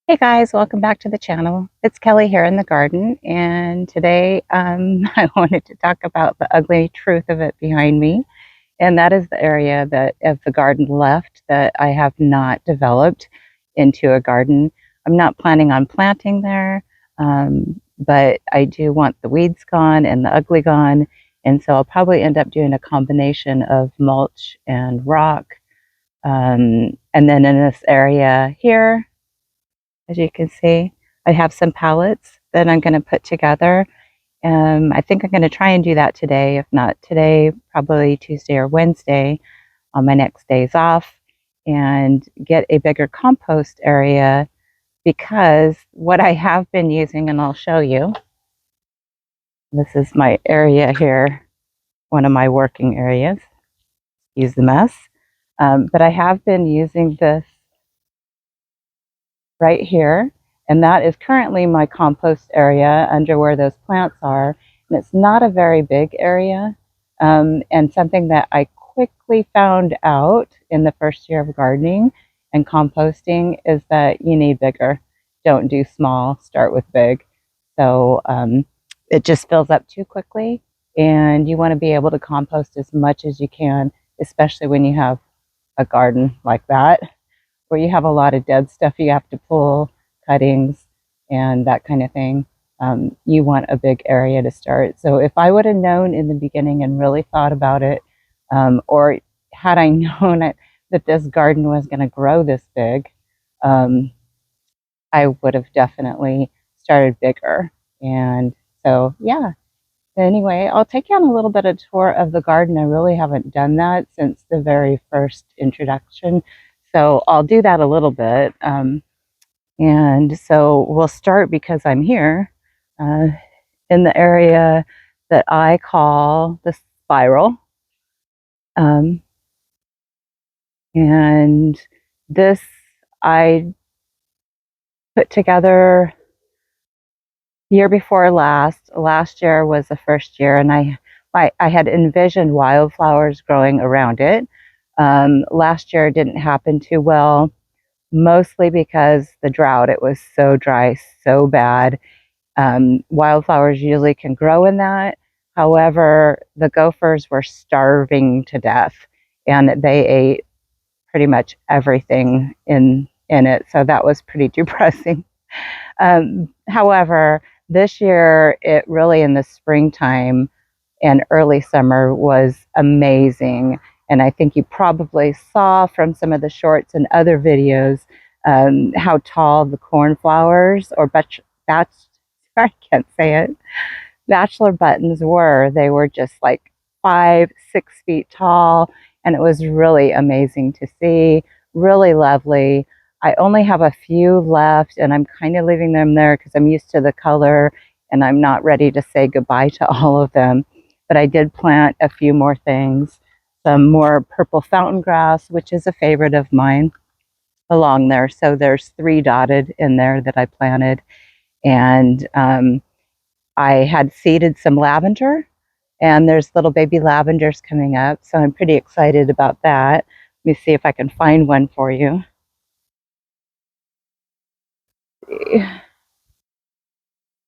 Hey guys, welcome back to the channel. It's Kelly here in the garden, and today I wanted to talk about the ugly truth of it behind me, and that is the area that of the garden left that I have not developed into a garden. I'm not planning on planting there, but I do want the weeds gone and the ugly gone, and so I'll probably end up doing a combination of mulch and rock. And then in this area here, as you can see, I have some pallets that I'm going to put together. I think I'm going to try and do that today. If not today, probably Tuesday or Wednesday on my next days off, and get a bigger compost area, because what I have been using, and I'll show you, this is my area here, one of my working areas. Use the mess. But I have been using this right here, and that is currently my compost area under where those plants are. And it's not a very big area, and something that I quickly found out in the first year of gardening and composting is that you need bigger. Don't do small, start with big. So it just fills up too quickly, and you want to be able to compost as much as you can, especially when you have a garden like that, where you have a lot of dead stuff you have to pull, cuttings, and that kind of thing. You want a big area to start. So if I would have known in the beginning and really thought about it, or had I known that this garden was going to grow this big, I would have definitely started bigger. And so, yeah. Anyway, I'll take you on a little bit of tour of the garden. I really haven't done that since the very first introduction. So I'll do that a little bit. And so we'll start, because I'm here uh, in the area that I call the spiral. Um, and this I put together year before last. Last year was the first year, and I had envisioned wildflowers growing around it. Last year didn't happen too well, mostly because the drought. It was so dry, so bad. Wildflowers usually can grow in that. However, the gophers were starving to death, and they ate pretty much everything in it. So that was pretty depressing. However, this year, it really, in the springtime and early summer, was amazing. And I think you probably saw from some of the shorts and other videos how tall the cornflowers, or I can't say it, bachelor buttons were. They were just like 5, 6 feet tall, and it was really amazing to see. Really lovely. I only have a few left, and I'm kind of leaving them there because I'm used to the color, and I'm not ready to say goodbye to all of them. But I did plant a few more things. Some more purple fountain grass, which is a favorite of mine, along there. So there's 3 dotted in there that I planted. And I had seeded some lavender, and there's little baby lavenders coming up. So I'm pretty excited about that. Let me see if I can find one for you.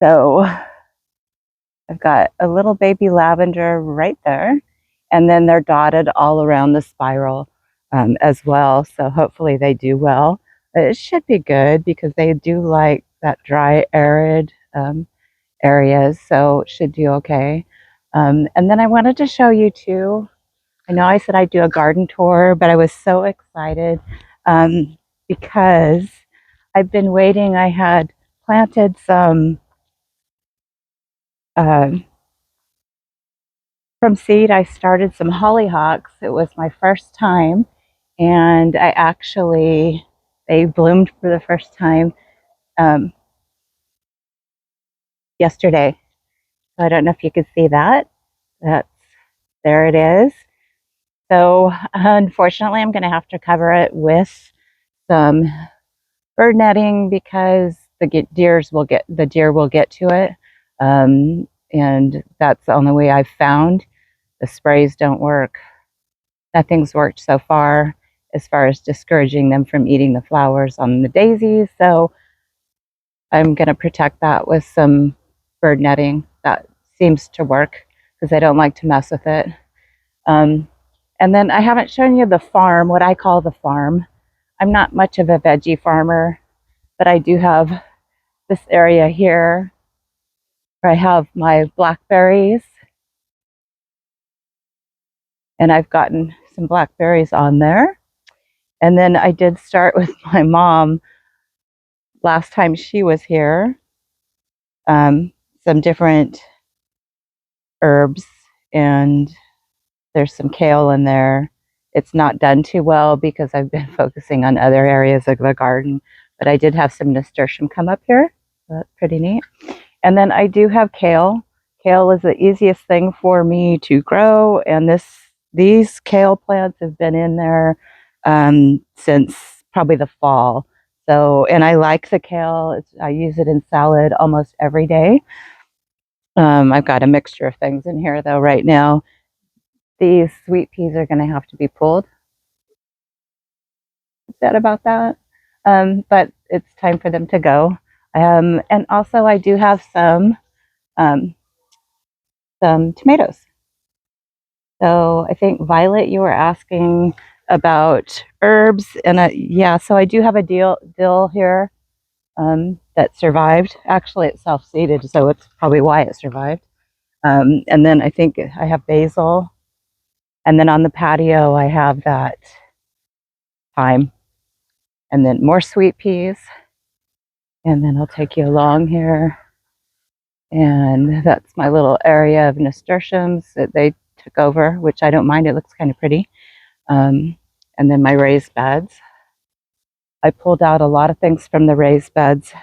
So I've got a little baby lavender right there, and then they're dotted all around the spiral as well. So hopefully they do well. It should be good because they do like that dry, arid areas, so it should do okay. And then I wanted to show you too. I know I said I'd do a garden tour, but I was so excited because I've been waiting. I had planted some uh, from seed. I started some hollyhocks. It was my first time, and they bloomed for the first time um, yesterday. So I don't know if you could see that. That's There it is. So unfortunately, I'm going to have to cover it with some bird netting, because the deer will get to it, and that's the only way I've found. The sprays don't work. Nothing's worked so far as discouraging them from eating the flowers on the daisies. So I'm going to protect that with some bird netting. That seems to work because I don't like to mess with it. And then I haven't shown you the farm, what I call the farm. I'm not much of a veggie farmer, but I do have this area here where I have my blackberries, and I've gotten some blackberries on there. And then I did start with my mom last time she was here, some different herbs, and there's some kale in there. It's not done too well because I've been focusing on other areas of the garden, but I did have some nasturtium come up here. So that's pretty neat. And then I do have kale. Kale is the easiest thing for me to grow, and these kale plants have been in there since probably the fall. So, and I like the kale. I use it in salad almost every day. I've got a mixture of things in here though right now. These sweet peas are going to have to be pulled. Sad about that. But it's time for them to go. And also I do have um, some tomatoes. So I think Violet, you were asking about herbs, and yeah, so I do have a dill here that survived. Actually, it's self-seeded, so it's probably why it survived. And then I think I have basil, and then on the patio I have that thyme, and then more sweet peas, and then I'll take you along here, and that's my little area of nasturtiums that they took over, which I don't mind. It looks kind of pretty. Um, and then my raised beds. I pulled out a lot of things from the raised beds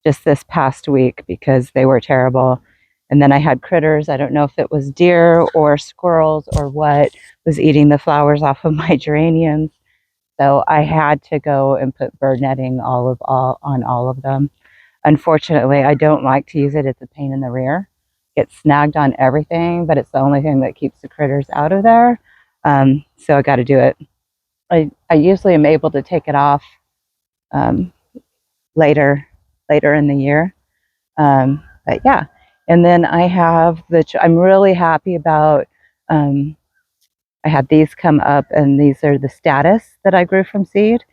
just this past week because they were terrible. And then I had critters. I don't know if it was deer or squirrels or what was eating the flowers off of my geraniums. So I had to go and put bird netting on all of them. Unfortunately, I don't like to use it. It's a pain in the rear. It's snagged on everything, but it's the only thing that keeps the critters out of there. So I got to do it. I usually am able to take it off um, later in the year. But yeah, and then I have I'm really happy about. I had these come up, and these are the statice that I grew from seed,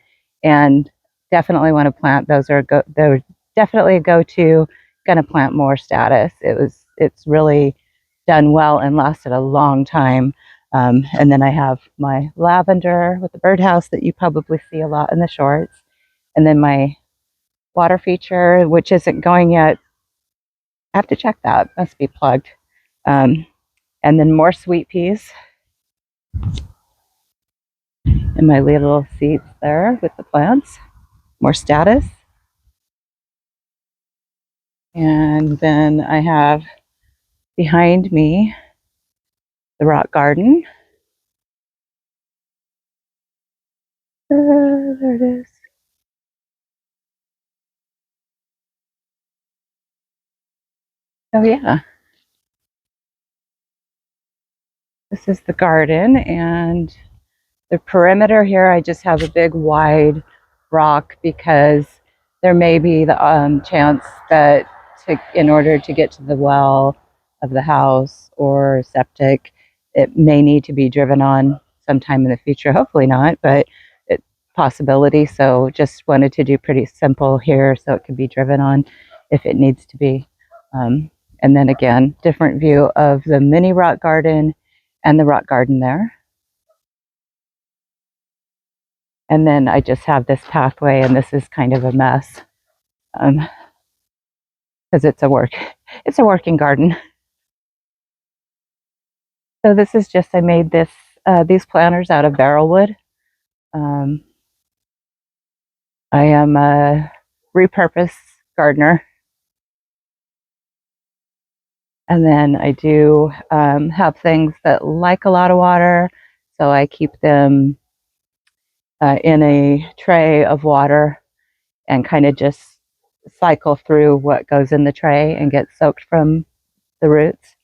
and definitely want to plant. They're definitely a go-to. Going to plant more statice. It's really done well and lasted a long time. And then I have my lavender with the birdhouse that you probably see a lot in the shorts. And then my water feature, which isn't going yet. I have to check that. Must be plugged. Um, and then more sweet peas in my little seats there with the plants. More statice. And then I have behind me the rock garden. There it is. Oh yeah, this is the garden, and the perimeter here, I just have a big wide rock because there may be the chance that in order to get to the well of the house or septic, it may need to be driven on sometime in the future. Hopefully not, but it's a possibility. So just wanted to do pretty simple here so it could be driven on if it needs to be. And then again, different view of the mini rock garden and the rock garden there. And then I just have this pathway, and this is kind of a mess because it's a working garden. So this is just, I made these planters out of barrel wood. Um, I am a repurposed gardener. And then I do have things that like a lot of water, so I keep them in a tray of water and kind of just cycle through what goes in the tray and get soaked from the roots.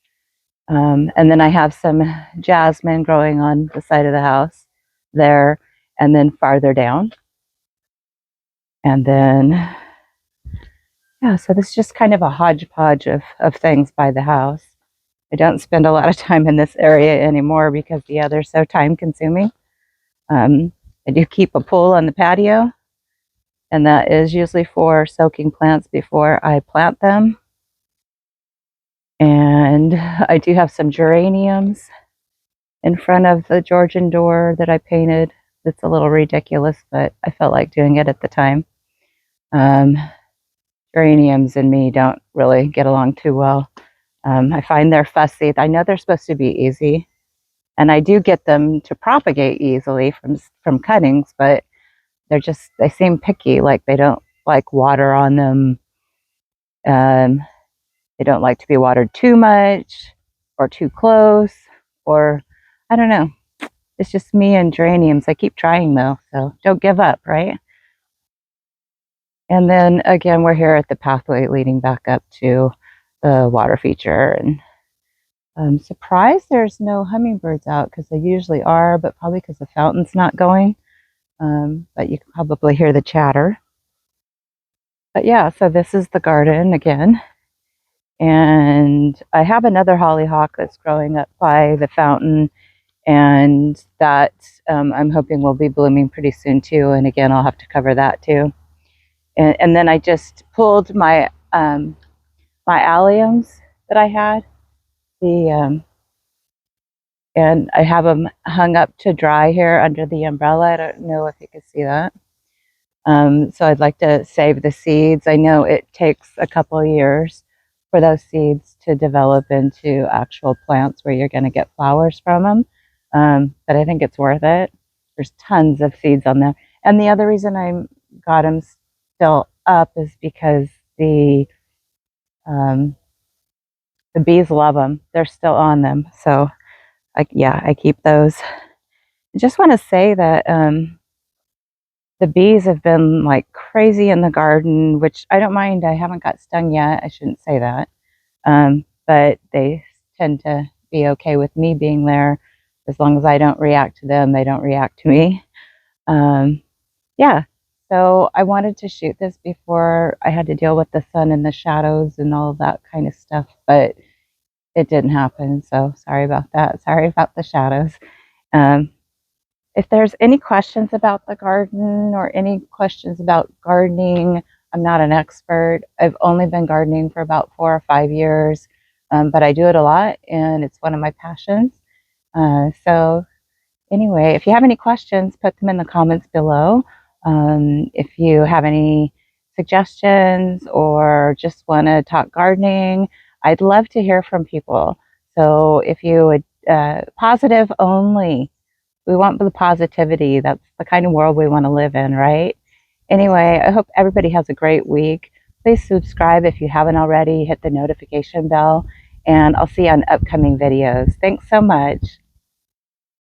And then I have some jasmine growing on the side of the house there, and then farther down. And then Yeah, so this is just kind of a hodgepodge of things by the house. I don't spend a lot of time in this area anymore because, yeah, they're so time consuming. Um, I do keep a pool on the patio, and that is usually for soaking plants before I plant them. And I do have some geraniums in front of the Georgian door that I painted. It's a little ridiculous, but I felt like doing it at the time. Um, Geraniums and me don't really get along too well. I find they're fussy. I know they're supposed to be easy, and I do get them to propagate easily from cuttings, but they seem picky. Like they don't like water on them. Um, they don't like to be watered too much or too close, or I don't know. It's just me and geraniums. I keep trying though, so don't give up, right? And then again, we're here at the pathway leading back up to the water feature, and I'm surprised there's no hummingbirds out because they usually are, but probably because the fountain's not going. But you can probably hear the chatter. But yeah, so this is the garden again. And I have another hollyhock that's growing up by the fountain, and that I'm hoping will be blooming pretty soon too. And again, I'll have to cover that too. And then I just pulled my alliums that I had, the and I have them hung up to dry here under the umbrella. I don't know if you can see that. So I'd like to save the seeds. I know it takes a couple of years for those seeds to develop into actual plants where you're going to get flowers from them. But I think it's worth it. There's tons of seeds on there. And the other reason I got them still up is because um, the bees love them. They're still on them. So I keep those. I just want to say that the bees have been like crazy in the garden, which I don't mind. I haven't got stung yet. I shouldn't say that. But they tend to be okay with me being there as long as I don't react to them. They don't react to me. Um, yeah. So I wanted to shoot this before I had to deal with the sun and the shadows and all of that kind of stuff, but it didn't happen. So sorry about that. Sorry about the shadows. Um, if there's any questions about the garden or any questions about gardening, I'm not an expert. I've only been gardening for about 4 or 5 years, but I do it a lot and it's one of my passions. So anyway, if you have any questions, put them in the comments below. If you have any suggestions or just want to talk gardening, I'd love to hear from people. So if you would, positive only. We want the positivity. That's the kind of world we want to live in, right? Anyway, I hope everybody has a great week. Please subscribe if you haven't already. Hit the notification bell, and I'll see you on upcoming videos. Thanks so much.